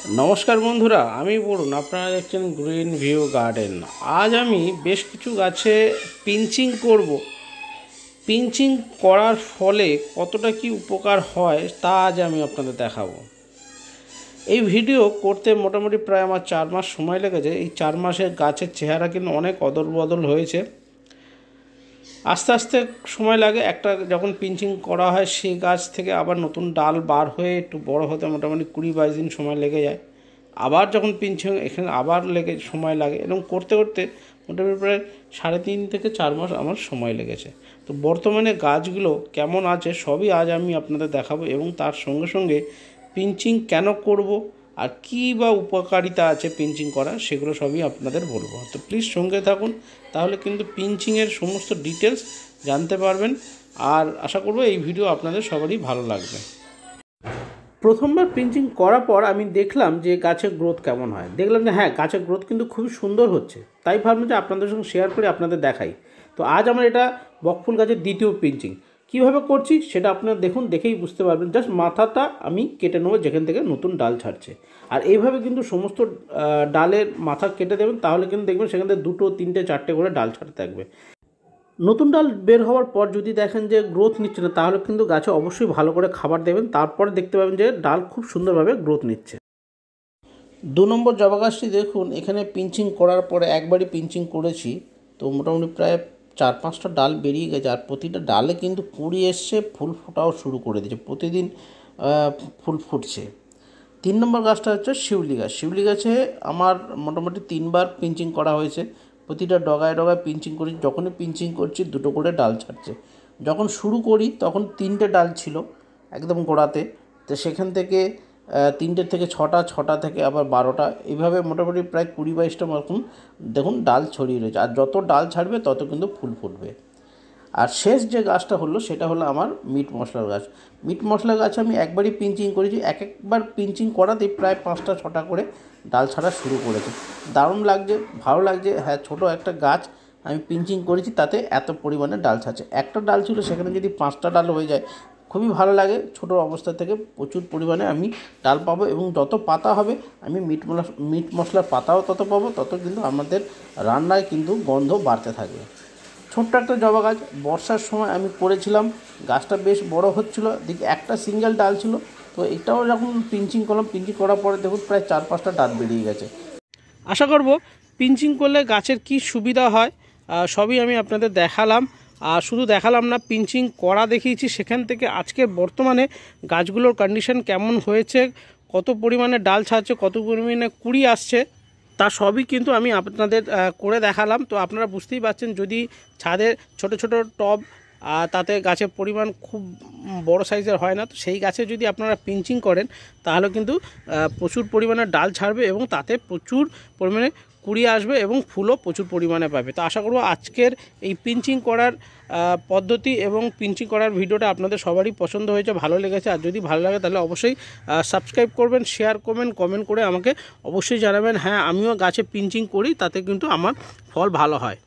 नमस्कार बंधुरा आमी बरुण आपनारा देखছেন ग्रीन ভিউ गार्डन। आज आमी बेश किछु गाছে पिंचिंग करब। पिंचिंग करार फले कतटा कि उपकार हय ता आज आमी आपनादेर देखाबो। এই ভিডিও করতে মোটামুটি প্রায় আমার 4 মাস সময় লেগেছে। এই 4 মাসে গাছের চেহারা কিন্তু অনেক অদল বদল হয়েছে। আস্তে আস্তে সময় লাগে একটা যখন পিঞ্চিং করা হয় সেই গাছ থেকে আবার নতুন ডাল বার হয়ে একটু বড় হতে মোটামুটি 20-22 দিন সময় লেগে যায়। আবার যখন পিঞ্চিং এখানে আবার সময় লাগে এবং করতে করতে মোটামুটি প্রায় 3.5 থেকে 4 মাস আমার সময় লেগেছে। তো বর্তমানে গাছগুলো কেমন আছে সবই আজ আমি আপনাদের দেখাবো এবং তার সঙ্গে সঙ্গে পিঞ্চিং কেন করব আর কী বা উপকারিতা আছে পিঞ্চিং করা সেগুলো সবই আপনাদের বলবো। তো প্লিজ সঙ্গে থাকুন, তাহলে কিন্তু পিঞ্চিংয়ের সমস্ত ডিটেলস জানতে পারবেন। আর আশা করব এই ভিডিও আপনাদের সবারই ভালো লাগবে। প্রথমবার পিঞ্চিং করার পর আমি দেখলাম যে গাছের গ্রোথ কেমন হয়। দেখলাম যে হ্যাঁ, গাছের গ্রোথ কিন্তু খুবই সুন্দর হচ্ছে। তাই ভাবলাম যে আপনাদের সঙ্গে শেয়ার করে আপনাদের দেখাই। তো আজ আমার এটা বকফুল গাছের দ্বিতীয় পিঞ্চিং। কীভাবে করছি সেটা আপনারা দেখুন, দেখেই বুঝতে পারবেন। জাস্ট মাথাটা আমি কেটে নেবো যেখান থেকে নতুন ডাল ছাড়ছে। আর এইভাবে কিন্তু সমস্ত ডালের মাথা কেটে দেবেন, তাহলে কিন্তু দেখবেন সেখান থেকে 2, 3, 4টে করে ডাল ছাড়তে থাকবে। নতুন ডাল বের হওয়ার পর যদি দেখেন যে গ্রোথ নিচ্ছে না, তাহলে কিন্তু গাছে অবশ্যই ভালো করে খাবার দেবেন। তারপরে দেখতে পাবেন যে ডাল খুব সুন্দরভাবে গ্রোথ নিচ্ছে। 2 নম্বর জবা গাছটি দেখুন, এখানে পিঞ্চিং করার পরে একবারই পিঞ্চিং করেছি, তো মোটামুটি প্রায় 4-5টা ডাল বেরিয়ে গেছে। আর প্রতিটা ডালে কিন্তু কুঁড়ি এসছে, ফুল ফোটাও শুরু করে দিয়েছে, প্রতিদিন ফুল ফুটছে। 3 নম্বর গাছটা হচ্ছে শিউলি গাছ। শিউলি গাছে আমার মোটামুটি 3বার পিঞ্চিং করা হয়েছে। প্রতিটা ডগায় ডগায় পিঞ্চিং করি। যখনই পিঞ্চিং করছি 2টো করে ডাল ছাড়ছে। যখন শুরু করি তখন 3টে ডাল ছিল একদম গোড়াতে, তো সেখান থেকে 3টে থেকে 6টা, 6টা থেকে আবার 12টা, এইভাবে মোটামুটি প্রায় 20-22টা মতন দেখুন ডাল ছড়িয়ে রয়েছে। আর যত ডাল ছাড়বে তত কিন্তু ফুল ফুটবে। আর শেষ যে গাছটা হলো সেটা হলো আমার মিট মশলার গাছ। মিট মশলা গাছ আমি একবারই পিঞ্চিং করেছি। একবার পিঞ্চিং করাতেই প্রায় 5টা 6টা করে ডাল ছাড়া শুরু করেছে। দারুণ লাগছে, ভালো লাগছে। হ্যাঁ, ছোটো একটা গাছ আমি পিঞ্চিং করেছি, তাতে এত পরিমাণে ডাল ছাড়ছে। একটা ডাল ছিল, সেখানে যদি 5টা ডাল হয়ে যায় খুবই ভালো লাগে। ছোটো অবস্থা থেকে প্রচুর পরিমাণে আমি ডাল পাবো এবং যত পাতা হবে আমি মিট মশলার পাতাও তত পাবো, তত কিন্তু আমাদের রান্নায় কিন্তু গন্ধ বাড়তে থাকবে। ছোট্ট একটা জবা গাছ, বর্ষার সময় আমি করেছিলাম। গাছটা বেশ বড় হচ্ছিলো, দেখি একটা সিঙ্গেল ডাল ছিল। তো এটাও যখন পিঞ্চিং করলাম, পিঞ্চিং করার পরে দেখুন প্রায় 4-5টা ডাল বেরিয়ে গেছে। আশা করব পিঞ্চিং করলে গাছের কি সুবিধা হয় সবই আমি আপনাদের দেখালাম। আর শুধু দেখালাম না, পিঞ্চিং করা দেখিয়েছি। সেখান থেকে আজকে বর্তমানে গাছগুলোর কন্ডিশন কেমন হয়েছে, কত পরিমাণে ডাল ছাড়ছে, কত পরিমাণে কুঁড়ি আসছে, তা সবই কিন্তু আমি আপনাদের করে দেখালাম। তো আপনারা বুঝতেই পারছেন, যদি ছাদে ছোট ছোট টব তাতে গাছের পরিমাণ খুব বড় সাইজের হয় না, তো সেই গাছে যদি আপনারা পিঞ্চিং করেন তাহলে কিন্তু প্রচুর পরিমাণে ডাল ছাড়বে এবং তাতে প্রচুর পরিমাণে কুঁড়ি আসবে এবং ফুলও প্রচুর পরিমাণে পাবে। তো আশা করব আজকের এই পিঞ্চিং করার পদ্ধতি এবং পিঞ্চিং করার ভিডিওটা আপনাদের সবারই পছন্দ হয়েছে, ভালো লেগেছে। আর যদি ভালো লাগে তাহলে অবশ্যই সাবস্ক্রাইব করবেন, শেয়ার করবেন, কমেন্ট করে আমাকে অবশ্যই জানাবেন। হ্যাঁ, আমিও গাছে পিঞ্চিং করি, তাতে কিন্তু আমার ফল ভালো হয়।